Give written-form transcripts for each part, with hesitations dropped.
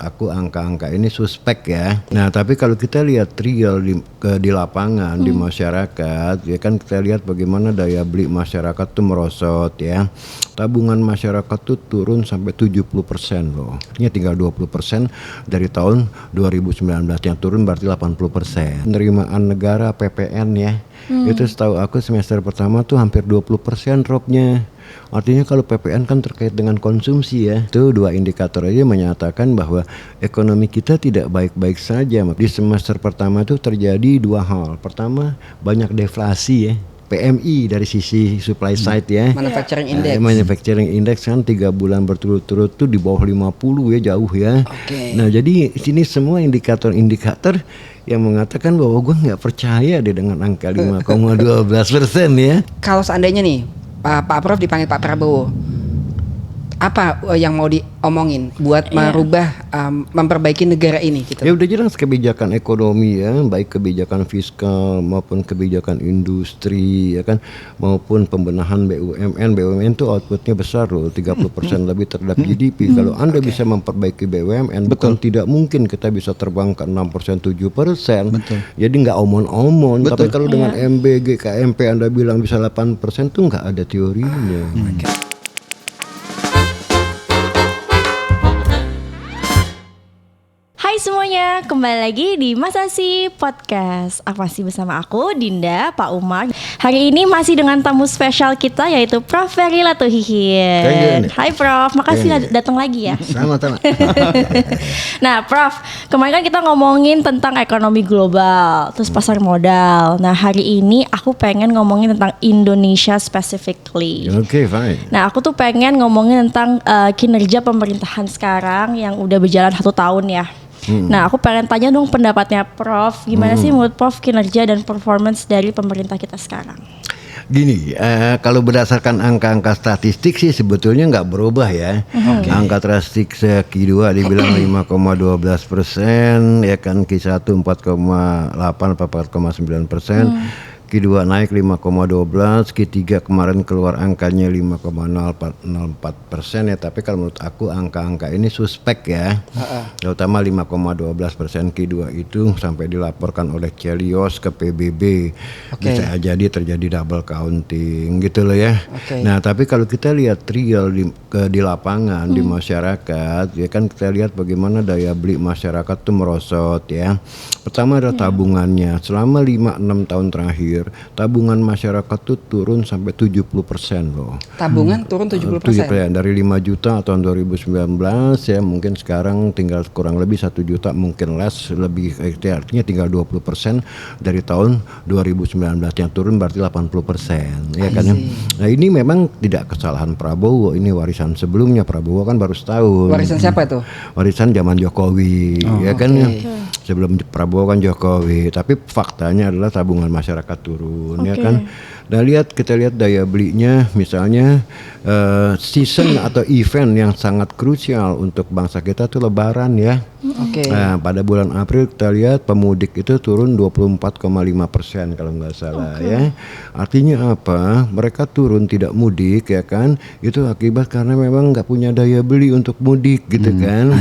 aku angka-angka ini suspek ya. Nah, tapi kalau kita lihat real di lapangan di masyarakat, ya kan kita lihat bagaimana daya beli masyarakat tuh merosot ya. Tabungan masyarakat tuh turun sampai 70% loh. Artinya tinggal 20% dari tahun 2019, yang turun berarti 80%. Penerimaan negara PPN ya. Itu setahu aku semester pertama tuh hampir 20% dropnya. Artinya kalau PPN kan terkait dengan konsumsi ya. Itu dua indikator aja menyatakan bahwa ekonomi kita tidak baik-baik saja. Di semester pertama itu terjadi dua hal. Pertama, banyak deflasi ya. PMI dari sisi supply side ya. Manufacturing Index. Manufacturing Index kan 3 bulan berturut-turut tuh di bawah 50 ya, jauh ya. Nah, jadi sini semua indikator-indikator yang mengatakan bahwa gue nggak percaya deh dengan angka 5,12% ya. Kalau seandainya nih Pak Prof dipanggil Pak Prabowo, apa yang mau diomongin buat merubah, memperbaiki negara ini gitu? Ya udah jelas kebijakan ekonomi ya, baik kebijakan fiskal maupun kebijakan industri ya kan, maupun pembenahan BUMN. BUMN itu outputnya besar loh, 30% lebih terhadap GDP. Kalau Anda bisa memperbaiki BUMN, bukan tidak mungkin kita bisa terbang ke 6%, 7%. Jadi nggak omon-omon. Tapi kalau dengan MBG, KMP Anda bilang bisa 8% tuh nggak ada teorinya. Hai semuanya, kembali lagi di Masasi Podcast. Masih bersama aku, Dinda, Pak Umar. Hari ini masih dengan tamu spesial kita, yaitu Prof. Ferry Latuhihin. Hai Prof, makasih datang lagi ya. Sama-sama. Nah Prof, kemarin kan kita ngomongin tentang ekonomi global, terus pasar modal. Nah hari ini aku pengen ngomongin tentang Indonesia specifically. Oke, fine. Nah aku tuh pengen ngomongin tentang kinerja pemerintahan sekarang yang udah berjalan 1 tahun ya. Nah aku pengen tanya dong pendapatnya Prof, gimana sih menurut Prof kinerja dan performance dari pemerintah kita sekarang? Gini, kalau berdasarkan angka-angka statistik sih sebetulnya nggak berubah ya. Angka statistik Q2 dibilang 5,12%, ya kan Q1 4,8 4,9%. Q2 naik 5,12, Q3 kemarin keluar angkanya 5,04% ya. Tapi kalau menurut aku angka-angka ini suspek ya, terutama 5,12% Q2 itu sampai dilaporkan oleh Celios ke PBB. Bisa jadi terjadi double counting gitu loh ya. Nah tapi kalau kita lihat real di lapangan di masyarakat, ya kan kita lihat bagaimana daya beli masyarakat tuh merosot ya. Pertama ada tabungannya, selama 5-6 tahun terakhir tabungan masyarakat tuh turun sampai 70% loh. Tabungan turun 70%? Dari 5 juta tahun 2019 ya, mungkin sekarang tinggal kurang lebih 1 juta, mungkin less, lebih artinya tinggal 20% dari tahun 2019, yang turun berarti 80% ya kan. Nah ini memang tidak kesalahan Prabowo, ini warisan sebelumnya. Prabowo kan baru setahun. Warisan siapa tuh? Warisan zaman Jokowi ya kan. Sebelum Prabowo kan Jokowi, tapi faktanya adalah tabungan masyarakat turun ya kan. Nah kita lihat daya belinya, misalnya season atau event yang sangat krusial untuk bangsa kita tuh Lebaran ya. Nah, pada bulan April kita lihat pemudik itu turun 24,5% kalau nggak salah ya. Artinya apa? Mereka turun tidak mudik ya kan. Itu akibat karena memang nggak punya daya beli untuk mudik gitu kan.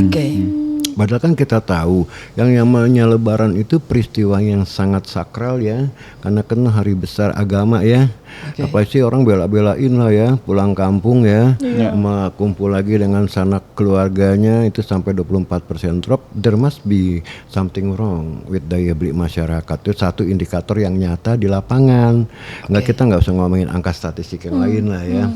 Padahal kan kita tahu yang namanya Lebaran itu peristiwa yang sangat sakral ya, karena kan hari besar agama ya. Apalagi sih orang bela-belain lah ya, pulang kampung ya, kumpul lagi dengan sanak keluarganya, itu sampai 24% drop. There must be something wrong with daya beli masyarakat. Itu satu indikator yang nyata di lapangan. Kita nggak usah ngomongin angka statistik yang lain lah ya.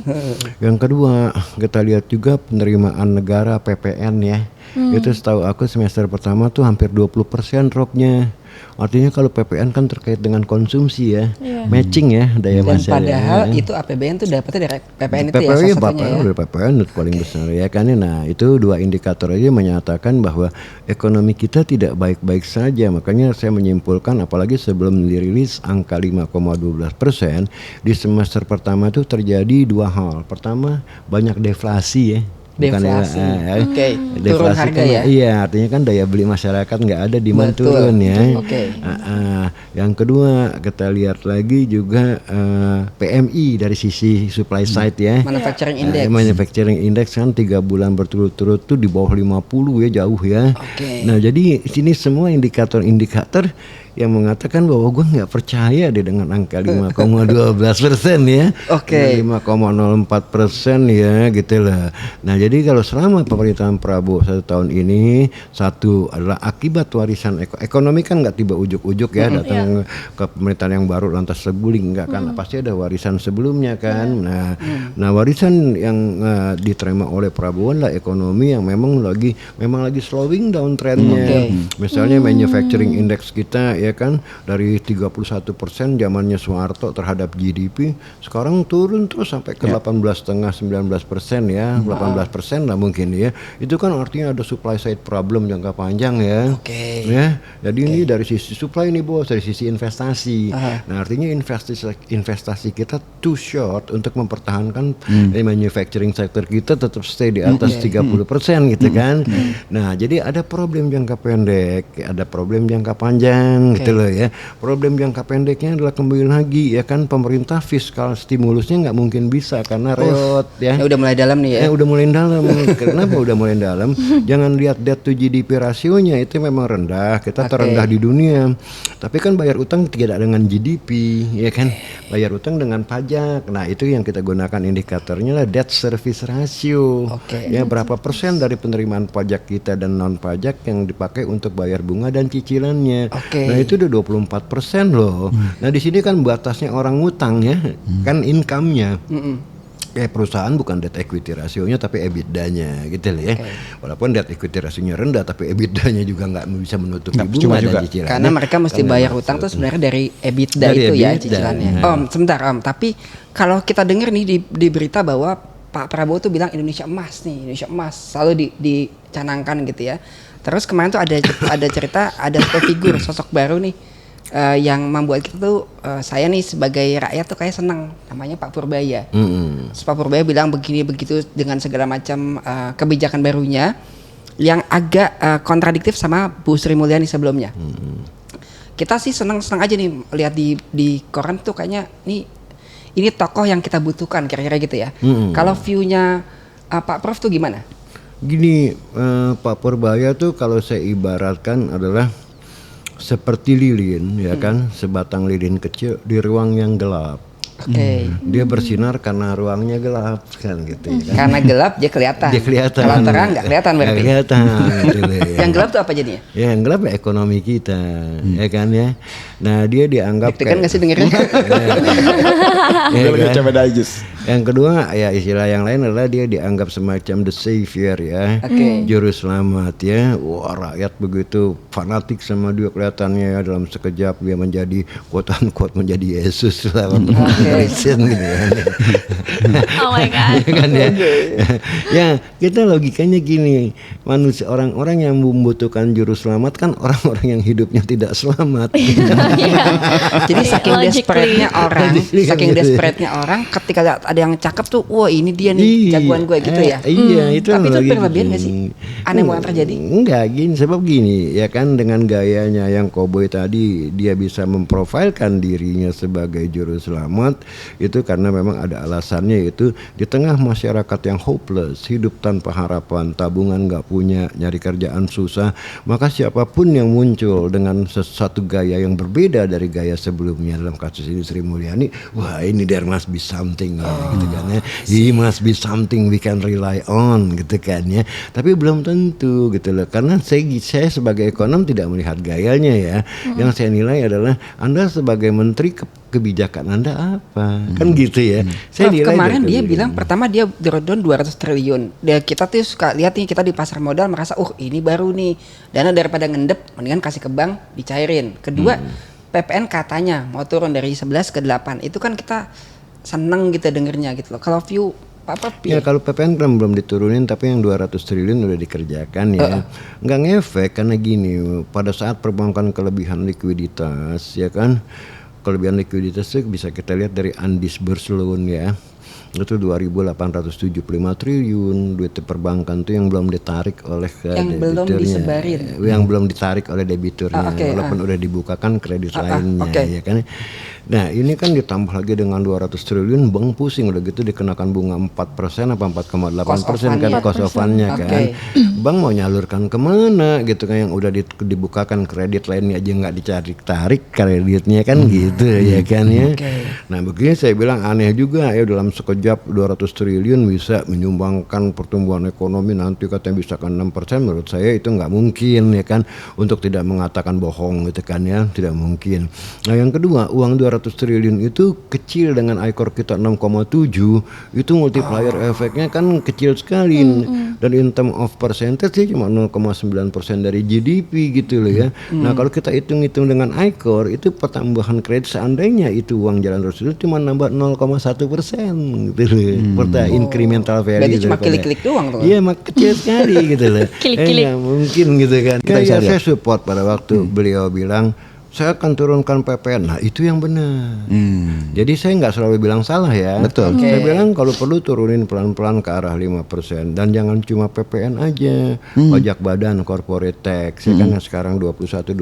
Yang kedua, kita lihat juga penerimaan negara PPN ya. Itu setahu aku semester pertama tuh hampir 20% dropnya. Artinya kalau PPN kan terkait dengan konsumsi ya, matching ya daya masyarakat. Padahal itu APBN tuh dapatnya dari PPN itu PPN ya, salah satunya dari PPN itu paling besar ya kan. Nah itu dua indikator aja menyatakan bahwa ekonomi kita tidak baik-baik saja. Makanya saya menyimpulkan, apalagi sebelum dirilis angka 5,12%, di semester pertama itu terjadi dua hal. Pertama, banyak deflasi ya. Deflasi. Oke. Turun Deflasi harga kan, ya. iya, artinya kan daya beli masyarakat nggak ada, demand turun ya. Oke. Yang kedua kita lihat lagi juga PMI dari sisi supply side ya. Manufacturing index. Manufacturing index kan 3 bulan berturut-turut tuh di bawah 50 ya, jauh ya. Oke. Nah jadi sini semua indikator-indikator yang mengatakan bahwa gue nggak percaya deh dengan angka 5,12% ya. Oke. 5,04% ya gitu lah. Nah jadi kalau selama pemerintahan Prabowo 1 tahun ini, satu adalah akibat warisan ekonomi kan nggak tiba ujuk-ujuk ya datang ke pemerintahan yang baru lantas sebuling, nggak kan, pasti ada warisan sebelumnya kan. Nah warisan yang diterima oleh Prabowo adalah ekonomi yang memang lagi slowing down trendnya. Misalnya manufacturing index kita ya kan dari 31% zamannya Soeharto terhadap GDP sekarang turun terus sampai ke 18,5-19% ya, 18% lah mungkin ya. Itu kan artinya ada supply side problem jangka panjang ya. Ya, jadi ini dari sisi supply nih bos, dari sisi investasi. Nah artinya investasi kita too short untuk mempertahankan manufacturing sector kita tetap stay di atas 30% gitu kan. Nah jadi ada problem jangka pendek, ada problem jangka panjang gitu loh ya. Problem jangka pendeknya adalah kembali lagi ya kan, pemerintah fiskal stimulusnya nggak mungkin bisa karena reot ya. Udah mulai dalam nih ya. Udah mulai dalam. Kenapa udah mulai dalam? Jangan lihat debt to GDP rasionya itu memang rendah, kita terendah di dunia. Tapi kan bayar utang tidak dengan GDP ya kan, bayar utang dengan pajak. Nah itu yang kita gunakan indikatornya lah debt service ratio. Ya berapa persen dari penerimaan pajak kita dan non pajak yang dipakai untuk bayar bunga dan cicilannya. Nah itu udah 24% loh. Nah di sini kan batasnya orang ngutang ya, kan income-nya. Perusahaan bukan debt equity rasionya tapi EBITDA-nya gitu loh ya. Walaupun debt equity rasionya rendah tapi EBITDA-nya juga nggak bisa menutupi bunga dan cicilannya. Karena mereka mesti bayar utang tuh sebenarnya dari EBITDA itu ya cicilannya. Sebentar tapi kalau kita dengar nih di berita bahwa Pak Prabowo tuh bilang Indonesia emas nih, Indonesia emas selalu dicanangkan gitu ya. Terus kemarin tuh ada cerita ada satu figur sosok baru nih yang membuat kita tuh saya nih sebagai rakyat tuh kayak senang, namanya Pak Purbaya. Pak Purbaya bilang begini begitu dengan segala macam kebijakan barunya yang agak kontradiktif sama Bu Sri Mulyani sebelumnya. Kita sih senang aja nih lihat di koran tuh kayaknya ini tokoh yang kita butuhkan kira-kira gitu ya. Kalau view-nya Pak Prof tuh gimana? Gini, Pak Purbaya tuh kalau saya ibaratkan adalah seperti lilin ya kan, sebatang lilin kecil di ruang yang gelap. Dia bersinar karena ruangnya gelap kan gitu ya kan. Karena gelap dia kelihatan. Kalau terang nggak kelihatan berarti. Nggak kelihatan. Gitu ya. Yang gelap tuh apa jadinya? Yang gelap ya ekonomi kita, ya kan ya. Nah dia dianggap kan nggak sih dengerin? Yang kedua ya istilah yang lain adalah dia dianggap semacam the savior ya, juru selamat ya. Wah rakyat begitu fanatik sama dia kelihatannya ya, dalam sekejap dia menjadi quote-unquote menjadi Yesus lah. Gitu ya. Oh my god. Ya kan ya. Ya kita logikanya gini, manusia orang-orang yang membutuhkan juru selamat kan orang-orang yang hidupnya tidak selamat. Jadi saking desperate-nya orang ketika ada yang cakep tuh, wah ini dia nih jagoan gue gitu ya. Iya itu. Tapi itu berlebihan gak sih? Aneh banget terjadi. Enggak gini, sebab gini ya kan, dengan gayanya yang cowboy tadi dia bisa memprofilkan dirinya sebagai juru selamat itu karena memang ada alasannya, yaitu di tengah masyarakat yang hopeless, hidup tanpa harapan, tabungan nggak punya, nyari kerjaan susah, maka siapapun yang muncul dengan sesuatu gaya yang berbeda dari gaya sebelumnya, dalam kasus ini Sri Mulyani, wah ini there must be something gitu kan ya, he must be something we can rely on gitu kan ya. Tapi belum tentu gitu loh, karena saya sebagai ekonom tidak melihat gayanya ya. Yang saya nilai adalah Anda sebagai menteri kebijakan Anda apa? Kan gitu ya. Saya nilai kemarin dia bilang pertama dia drawdown 200 triliun. Kita tuh suka lihat nih, kita di pasar modal merasa ini baru nih. Dana daripada ngendep mendingan kasih ke bank dicairin. Kedua, PPN katanya mau turun dari 11 ke 8. Itu kan kita seneng gitu dengernya gitu loh. Kalau view apa? Ya kalau PPN kan belum diturunin, tapi yang 200 triliun udah dikerjakan ya. Nggak ngefek karena gini, pada saat perbankan kelebihan likuiditas ya kan, kelebihan likuiditas itu bisa kita lihat dari undisbursed loan ya. itu 2.875 triliun duit perbankan tuh yang belum ditarik oleh yang belum ditarik oleh debiturnya, walaupun udah dibukakan kredit lainnya, ya kan. Nah ini kan ditambah lagi dengan 200 triliun, bank pusing udah gitu dikenakan bunga 4% apa 4,8% kan cost of fund-nya kan. Bank mau nyalurkan kemana gitu kan, yang udah dibukakan kredit lainnya aja nggak ditarik kreditnya kan gitu ya kan ya. Nah begini saya bilang aneh juga ya, dalam sekejap 200 triliun bisa menyumbangkan pertumbuhan ekonomi nanti katanya bisa kan 6%, menurut saya itu nggak mungkin ya kan, untuk tidak mengatakan bohong gitu kan ya, tidak mungkin. Nah yang kedua, uang 200 triliun itu kecil dengan ICOR kita 6,7, itu multiplier efeknya kan kecil sekali. Dan in term of percentage sih cuma 0,9% dari GDP gitu loh ya. Nah kalau kita hitung-hitung dengan ICOR itu pertambahan kredit seandainya itu uang jalan terus itu cuma nambah 0,1% gitu loh. Incremental value. Berarti cuma klik-klik doang tuh. Iya kecil sekali gitu loh. Nggak mungkin gitu kan. Ya, saya support pada waktu beliau bilang saya akan turunkan PPN. Nah itu yang benar. Jadi saya nggak selalu bilang salah ya. Betul. Saya bilang kalau perlu turunin pelan-pelan ke arah 5%. Dan jangan cuma PPN aja. Pajak badan, corporate tax. Ya kan sekarang 21-22%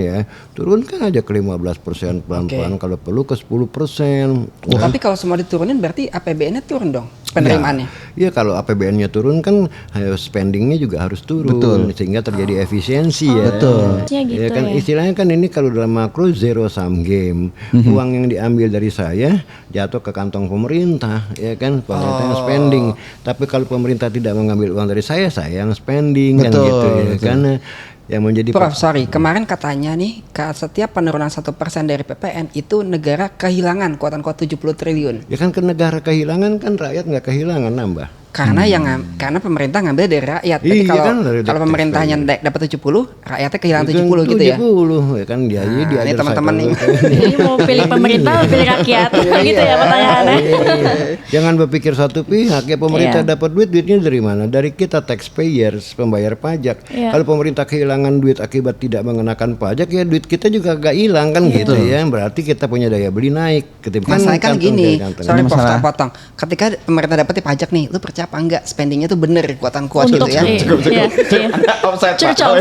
ya. Turunkan aja ke 15% pelan-pelan. Kalau perlu ke 10%. Tapi kalau semua diturunin berarti APBN-nya turun dong penerimaannya. Iya kalau APBN-nya turun kan spendingnya juga harus turun. Betul. Sehingga terjadi efisiensi ya. Betul. Ya kan istilahnya kan ini kalau dalam makro zero sum game. Uang yang diambil dari saya jatuh ke kantong pemerintah, ya kan, pemerintah yang spending. Tapi kalau pemerintah tidak mengambil uang dari saya yang spending. Kan gitu ya. Karena yang menjadi Prof, kemarin katanya nih setiap penurunan 1% dari PPN itu negara kehilangan quote-unquote 70 triliun. Ya kan, ke negara kehilangan kan rakyat nggak kehilangan, nambah. Karena karena pemerintah ngambil dari rakyat. Jadi kalau pemerintahnya dapat 70, rakyatnya kehilangan 70 gitu ya. 70 ya kan dia. Ini teman-teman nih. Jadi mau pilih pemerintah, pilih rakyat. Gitu ya pertanyaannya. Jangan berpikir satu pihak ya, pemerintah dapat duitnya dari mana? Dari kita taxpayers, pembayar pajak. Kalau pemerintah kehilangan duit akibat tidak mengenakan pajak, ya duit kita juga gak hilang kan gitu ya. Berarti kita punya daya beli naik. Masalahnya kan gini, sorry potong. Ketika pemerintah dapat pajak nih, lu percaya apa enggak spendingnya tuh bener kuat gitu ya. Curcol.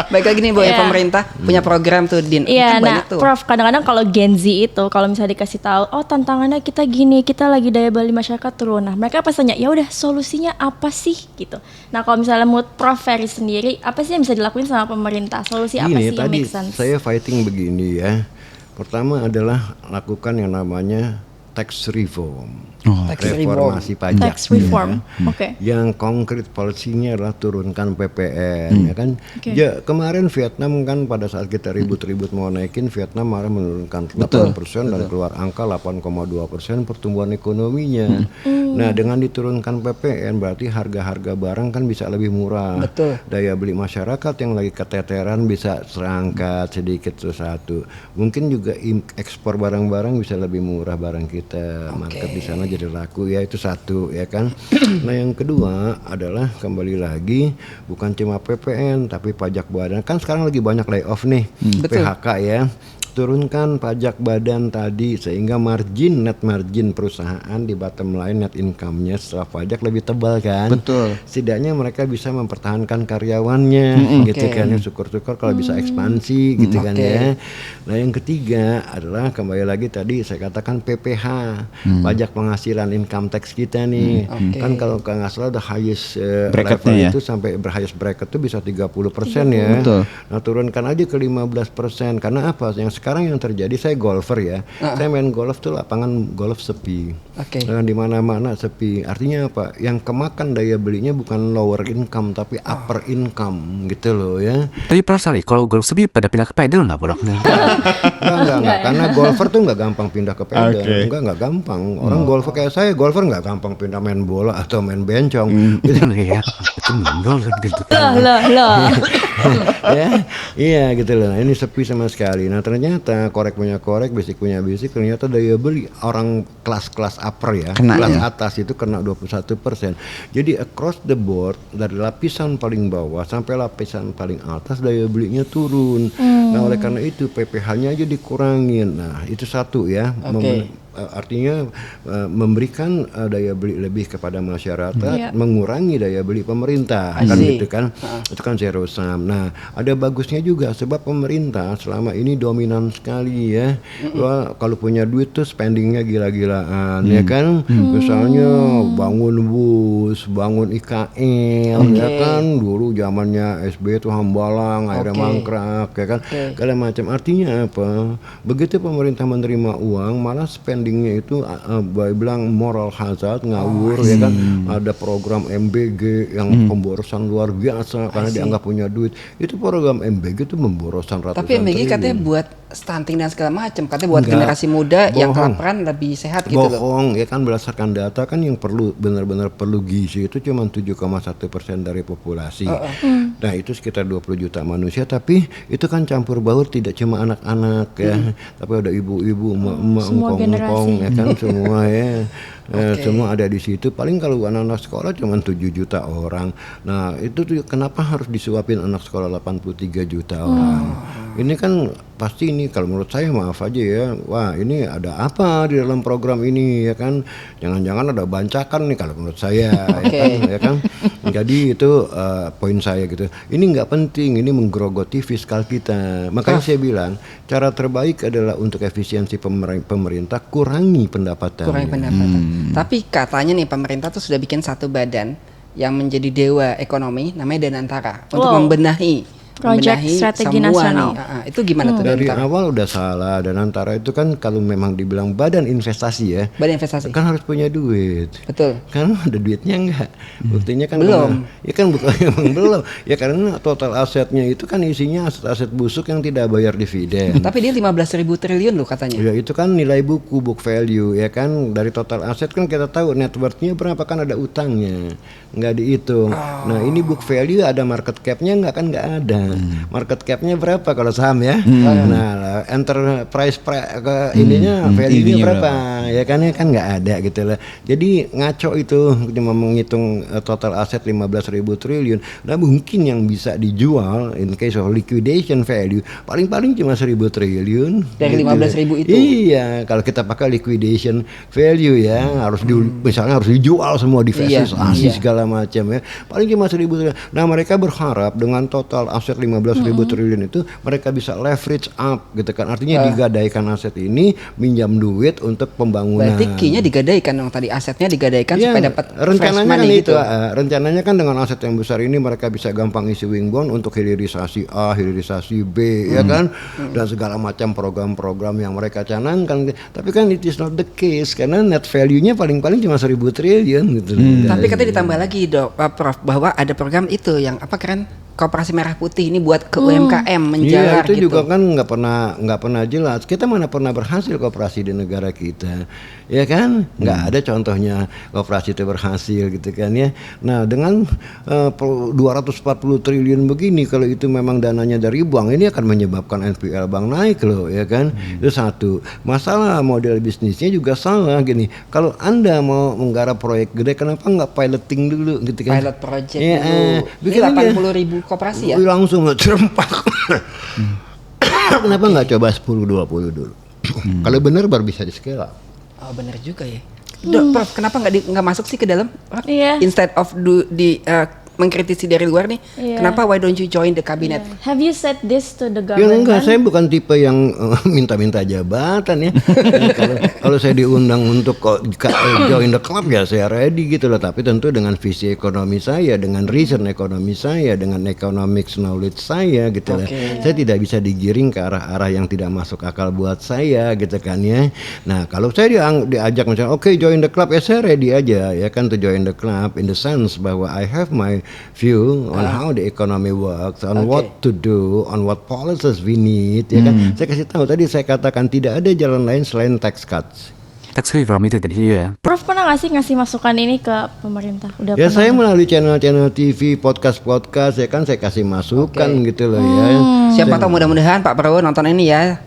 Baik lagi nih Boy, pemerintah punya program tuh Din. Iya, nah Prof, kadang-kadang kalau Gen Z itu kalau misalnya dikasih tahu, oh tantangannya kita gini, kita lagi daya beli masyarakat turun. Nah mereka pas tanya, ya udah solusinya apa sih gitu. Nah kalau misalnya menurut Prof Ferry sendiri, apa sih yang bisa dilakuin sama pemerintah? Solusi apa sih yang make sense? Saya fighting begini ya. Pertama adalah lakukan yang namanya tax reform. Reformasi pajak. Tax reform. Yang konkret polisinya adalah turunkan PPN ya kan. Ya kemarin Vietnam kan pada saat kita ribut-ribut mau naikin, Vietnam malah menurunkan 8% dan keluar angka 8,2% pertumbuhan ekonominya. Nah, dengan diturunkan PPN berarti harga-harga barang kan bisa lebih murah. Daya beli masyarakat yang lagi keteteran bisa terangkat sedikit satu. Mungkin juga ekspor barang-barang bisa lebih murah barang kita. Market di sana jadi laku ya, itu satu ya kan. Nah yang kedua adalah kembali lagi bukan cuma PPN tapi pajak badan, kan sekarang lagi banyak layoff nih, PHK ya. Turunkan pajak badan tadi sehingga net margin perusahaan di bottom line net income-nya setelah pajak lebih tebal kan. Setidaknya mereka bisa mempertahankan karyawannya gitu kan. Syukur-syukur kalau bisa ekspansi gitu kan ya. Nah yang ketiga adalah kembali lagi tadi saya katakan PPH, pajak penghasilan income tax kita nih. Kan kalau nggak salah the highest level itu sampai highest bracket itu bisa 30% ya. Nah turunkan aja ke 15%. Karena apa? Yang sekarang yang terjadi, saya golfer ya. Saya main golf tuh lapangan golf sepi. Dan di mana-mana sepi. Artinya apa? Yang kemakan daya belinya bukan lower income tapi upper income gitu loh ya. Tapi perasaan kalau golf sepi pada pindah ke pedal nggak Bro? Enggak. Karena golfer tuh nggak gampang pindah ke pedal. Nggak gampang. Orang golfer kayak saya, golfer nggak gampang pindah main bola atau main bencong. Gitu. Itu mendol gitu. Loh. Ya, iya gitu loh. Ini sepi sama sekali. Nah ternyata korek punya korek, basic punya basic, ternyata daya beli orang kelas-kelas upper ya, kelas atas itu kena 21%. Jadi across the board dari lapisan paling bawah sampai lapisan paling atas daya belinya turun. Nah oleh karena itu PPH-nya aja dikurangin. Nah itu satu ya. artinya memberikan daya beli lebih kepada masyarakat, mengurangi daya beli pemerintah kan gitu kan. Itu kan zero sum. Nah, ada bagusnya juga sebab pemerintah selama ini dominan sekali ya. Wah, kalau punya duit tuh spendingnya gila-gilaan ya kan. Misalnya bangun bus, bangun IKL ya kan. Dulu zamannya SBY itu Hambalang, akhirnya mangkrak ya kan. Segala macam. Artinya apa? Begitu pemerintah menerima uang, malah spendingnya itu bilang moral hazard, ngawur ya kan. Ada program MBG yang pemborosan luar biasa karena dianggap punya duit. Itu program MBG itu memborosan ratusan Tapi MBG triliun. katanya buat stunting dan segala macam, katanya buat generasi muda yang kelaparan lebih sehat gitu loh. Bohong ya kan, berdasarkan data kan yang perlu benar-benar perlu gizi itu cuma 7,1% dari populasi. Nah itu sekitar 20 juta manusia, tapi itu kan campur baur, tidak cuma anak-anak ya, tapi ada ibu-ibu, emak-emak, engkong-engkong ya kan semua ya. Semua ada di situ. Paling kalau anak-anak sekolah cuma 7 juta orang. Nah itu tuh kenapa harus disuapin anak sekolah 83 juta orang. Ini kan pasti ini kalau menurut saya, maaf aja ya, wah ini ada apa di dalam program ini ya kan. Jangan-jangan ada bancakan nih kalau menurut saya ya kan. Jadi itu poin saya gitu. Ini nggak penting, ini menggerogoti fiskal kita. Makanya saya bilang cara terbaik adalah untuk efisiensi pemerintah, kurangi pendapatan. Tapi katanya nih pemerintah tuh sudah bikin satu badan yang menjadi dewa ekonomi, namanya Danantara, untuk membenahi Proyek Strategi Nasional. Itu gimana tuh? Dari awal udah salah. Danantara itu kan kalau memang dibilang badan investasi ya, Badan investasi kan harus punya duit. Betul. Kan ada duitnya enggak? Buktinya kan Belum. Ya kan bukan emang belum. Ya karena total asetnya itu kan isinya aset-aset busuk yang tidak bayar dividen. Tapi dia 15.000 triliun loh katanya. Ya itu kan nilai buku, book value ya kan. Dari total aset kan kita tahu net worth-nya berapa, kan ada utangnya, nggak dihitung. Nah ini book value ada market cap-nya nggak, kan nggak ada. Market cap-nya berapa kalau saham ya? Nah enterprise ininya value-nya berapa? Ya kan nggak ada gitu lah. Jadi ngaco itu cuma menghitung total aset 15.000 triliun. Nah mungkin yang bisa dijual in case of liquidation value paling-paling cuma 1.000 triliun. Dari 15.000 itu. Iya, kalau kita pakai liquidation value ya harus misalnya harus dijual semua divestasi segala macam ya. Paling cuma 1.000 triliun. Nah mereka berharap dengan total aset 15.000 triliun itu mereka bisa leverage up gitu kan. Artinya digadaikan aset ini, minjam duit untuk pembangunan. Berarti key-nya digadaikan dong, tadi asetnya digadaikan supaya dapat rencananya fresh money kan gitu. Rencananya kan dengan aset yang besar ini mereka bisa gampang isi wing bond untuk hilirisasi A, hilirisasi B ya kan, dan segala macam program-program yang mereka canangkan. Tapi kan it is not the case karena net value-nya paling-paling cuma 1.000 triliun gitu. Tapi katanya ditambah lagi Prof, bahwa ada program itu yang apa keren, Koperasi Merah Putih ini buat ke UMKM menjalar itu gitu. juga kan nggak pernah jelas. Kita mana pernah berhasil koperasi di negara kita, ya kan? Nggak ada contohnya koperasi itu berhasil gitu kan ya. Nah dengan 240 triliun begini, kalau itu memang dananya dari bank, ini akan menyebabkan NPL bank naik loh, ya kan? Itu satu. Masalah model bisnisnya juga salah gini. Kalau Anda mau menggarap proyek gede, kenapa nggak piloting dulu gitu kan? Pilot project Ya, dulu. Ini 80.000 koperasi ya? Langsung cerempak. Kenapa nggak coba 10-20 dulu? Kalau benar baru bisa di scale up. Oh benar juga ya. Prof, kenapa nggak masuk sih ke dalam? Iya. Instead of mengkritisi dari luar nih, kenapa why don't you join the cabinet? Have you said this to the Ya government? enggak, saya bukan tipe yang minta-minta jabatan ya. Kalau saya diundang untuk join the club ya saya ready gitu loh. Tapi tentu dengan visi ekonomi saya, dengan reason ekonomi saya, dengan economics knowledge saya gitu lah. Saya tidak bisa digiring ke arah-arah yang tidak masuk akal buat saya gitu kan ya. Nah kalau saya diajak misalnya, oke, join the club, ya saya ready aja ya kan to join the club in the sense bahwa I have my view on how the economy works, on what to do, on what policies we need, ya kan. Saya kasih tahu tadi, saya katakan tidak ada jalan lain selain tax cuts. Tax reform itu dari ya. Prof pernah nggak sih ngasih masukan ini ke pemerintah? Udah Ya pernah saya nggak? melalui channel-channel TV, podcast ya kan, saya kasih masukan gitu loh ya. Siapa tahu mudah-mudahan Pak Prabowo nonton ini ya.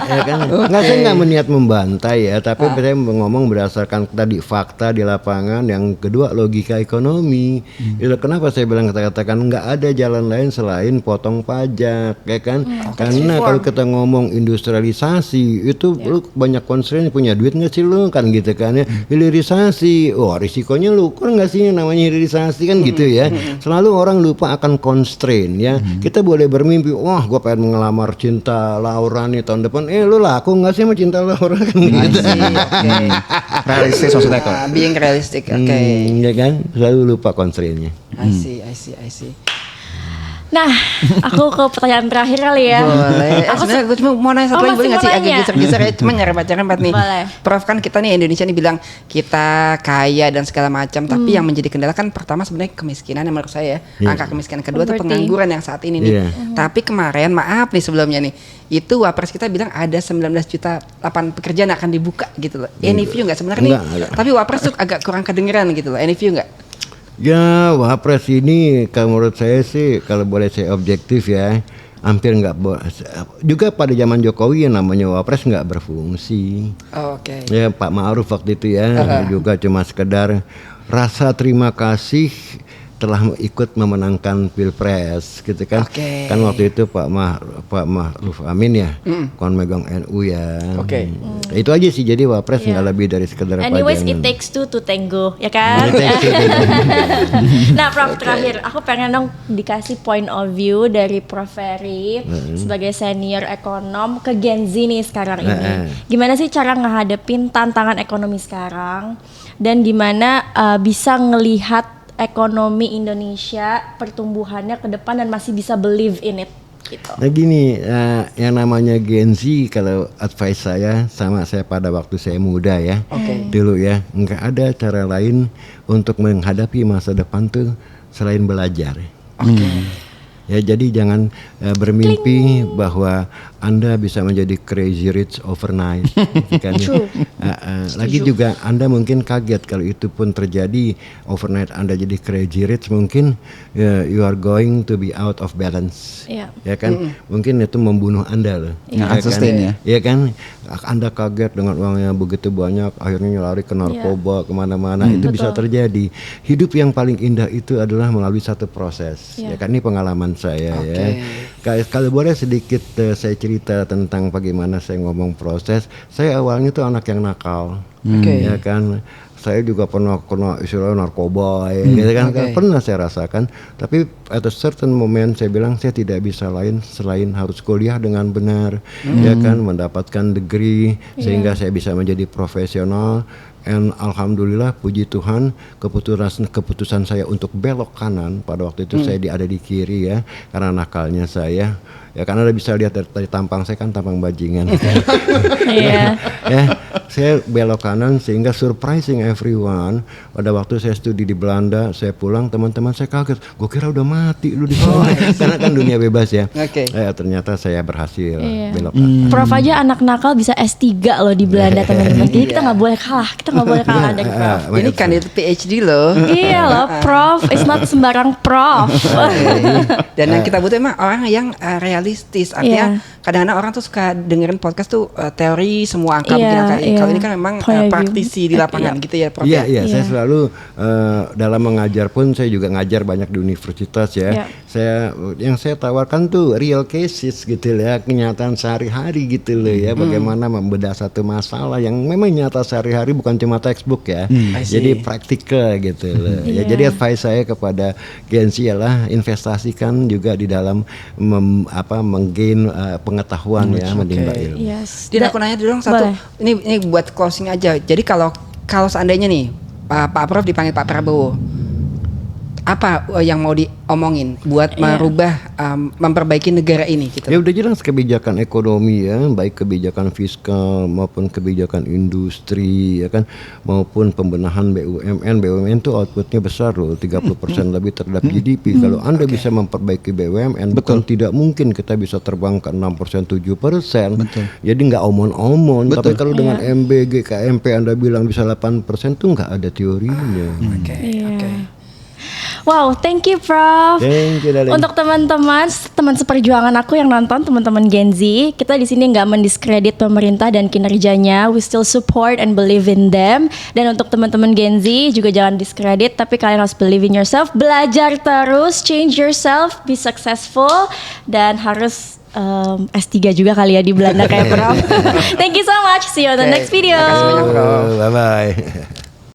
Ya kan? Nggak, saya nggak meniat membantai ya, tapi saya ngomong berdasarkan tadi fakta di lapangan. Yang kedua logika ekonomi. Itu kenapa saya bilang katakan nggak ada jalan lain selain potong pajak, ya kan? Karena kalau kita ngomong industrialisasi itu lu banyak constraint, punya duit nggak sih lu kan gitu kan ya. Hilirisasi, risikonya lu kurang nggak sih namanya hilirisasi kan gitu ya. Selalu orang lupa akan constraint ya. Kita boleh bermimpi, wah gue pengen ngelamar cinta Laura nih tahun depan, lu laku nggak sih sama cinta Laura kan gitu. Realistis maksudnya kok. Being realistic, oke. Ya kan, selalu lupa constraintnya. I see. Nah, aku ke pertanyaan terakhir kali ya. Boleh. Sebenarnya gue cuma mau nanya satu lagi, boleh nggak sih? Agak geser-geser ya, cuma nyari pacaran nih. Boleh. Prof, kan kita nih Indonesia nih bilang kita kaya dan segala macam, tapi yang menjadi kendala kan pertama sebenarnya kemiskinan yang menurut saya. Angka kemiskinan kedua tuh pengangguran yang saat ini nih. Tapi kemarin maaf nih sebelumnya nih, itu Wapres kita bilang ada 19 juta lapangan pekerjaan akan dibuka gitu loh. Any view nggak sebenarnya nih? Tapi Wapres tuh agak kurang kedengeran gitu loh. Any view nggak? Ya, Wapres ini kalau menurut saya sih, kalau boleh saya objektif ya, hampir nggak juga pada zaman Jokowi yang namanya Wapres nggak berfungsi. Oke. Ya Pak Ma'ruf waktu itu ya juga cuma sekedar rasa terima kasih telah ikut memenangkan Pilpres gitu kan. Kan waktu itu Pak Ma'ruf Amin ya kon megang NU ya. Itu aja sih, jadi Wapres nggak lebih dari sekedar anyways, pajangan. it takes two to tango, ya kan? Nah, Prof, terakhir aku pengen dong dikasih point of view dari Prof Ferry sebagai senior ekonom ke Gen Z nih sekarang ini. Gimana sih cara ngehadapin tantangan ekonomi sekarang, dan gimana bisa ngelihat ekonomi Indonesia pertumbuhannya ke depan dan masih bisa believe in it gitu. Nah gini, yang namanya Gen Z, kalau advice saya sama saya pada waktu saya muda ya, dulu ya, nggak ada cara lain untuk menghadapi masa depan tuh selain belajar. Ya, jadi jangan bermimpi bahwa Anda bisa menjadi crazy rich overnight. Kan? Lagi juga Anda mungkin kaget kalau itu pun terjadi overnight Anda jadi crazy rich, mungkin you are going to be out of balance. Ya kan? Mungkin itu membunuh Anda loh. Nggak sustain ya. Ya kan? Anda kaget dengan uangnya begitu banyak, akhirnya lari ke narkoba kemana-mana. Itu bisa terjadi. Hidup yang paling indah itu adalah melalui satu proses. Ya kan, ini pengalaman saya ya. Kalau boleh sedikit saya cerita tentang bagaimana saya ngomong proses. Saya awalnya tuh anak yang nakal, ya kan. Saya juga pernah kena istilah narkoba, gitu kan. Pernah saya rasakan. Tapi at a certain moment saya bilang saya tidak bisa lain selain harus kuliah dengan benar, ya kan, mendapatkan degree sehingga saya bisa menjadi profesional. And alhamdulillah, puji Tuhan, keputusan saya untuk belok kanan pada waktu itu saya ada di kiri ya, karena nakalnya saya. Ya, karena Anda bisa lihat dari tampang saya kan tampang bajingan. Ya, saya belok kanan sehingga surprising everyone. Pada waktu saya studi di Belanda, saya pulang, teman-teman saya kaget. Gue kira udah mati lu di bawah. Karena kan dunia bebas ya. Ternyata saya berhasil belok kanan. Prof aja anak nakal bisa S3 loh di Belanda, teman-teman. Jadi kita nggak boleh kalah. Kita nggak boleh kalah dari Prof. Ini kandidat PhD loh. Iya loh, Prof. It's not sembarang Prof. Dan yang kita butuh emang orang yang realistis. Artinya kadang-kadang orang tuh suka dengerin podcast tuh teori semua angka begini. Kalau ini kan memang praktisi di lapangan gitu ya, Prof. Iya, saya selalu dalam mengajar pun saya juga ngajar banyak di universitas ya. Yang saya tawarkan tuh real cases gitu ya, kenyataan sehari-hari gitu loh ya, bagaimana membedah satu masalah yang memang nyata sehari-hari, bukan cuma textbook ya. Jadi praktikal gitu loh. Ya, jadi advice saya kepada Gen Z ialah investasikan juga di dalam menggain pengetahuan ya, menimba ilmu. Tidak, aku nanya dulu dong satu. Ini buat closing aja. Jadi kalau seandainya nih Pak Prof dipanggil Pak Prabowo, apa yang mau diomongin buat merubah, memperbaiki negara ini gitu? Ya udah jelas kebijakan ekonomi ya, baik kebijakan fiskal maupun kebijakan industri ya kan, maupun pembenahan BUMN. BUMN itu outputnya besar loh, 30% lebih terhadap GDP. Kalau Anda bisa memperbaiki BUMN, bukan tidak mungkin kita bisa terbang ke 6%, 7%. Jadi nggak omon-omon. Tapi kalau dengan MBG, KMP Anda bilang bisa 8%, tuh nggak ada teorinya. Wow, thank you Prof. Thank you, darling. Untuk teman seperjuangan aku yang nonton, teman-teman Gen Z, kita di sini nggak mendiskredit pemerintah dan kinerjanya. We still support and believe in them. Dan untuk teman-teman Gen Z juga jangan diskredit, tapi kalian harus believe in yourself, belajar terus, change yourself, be successful, dan harus S3 juga kali ya di Belanda kayak Prof. Thank you so much. See you on the next video. Terima kasih banyak, Prof. Bye bye.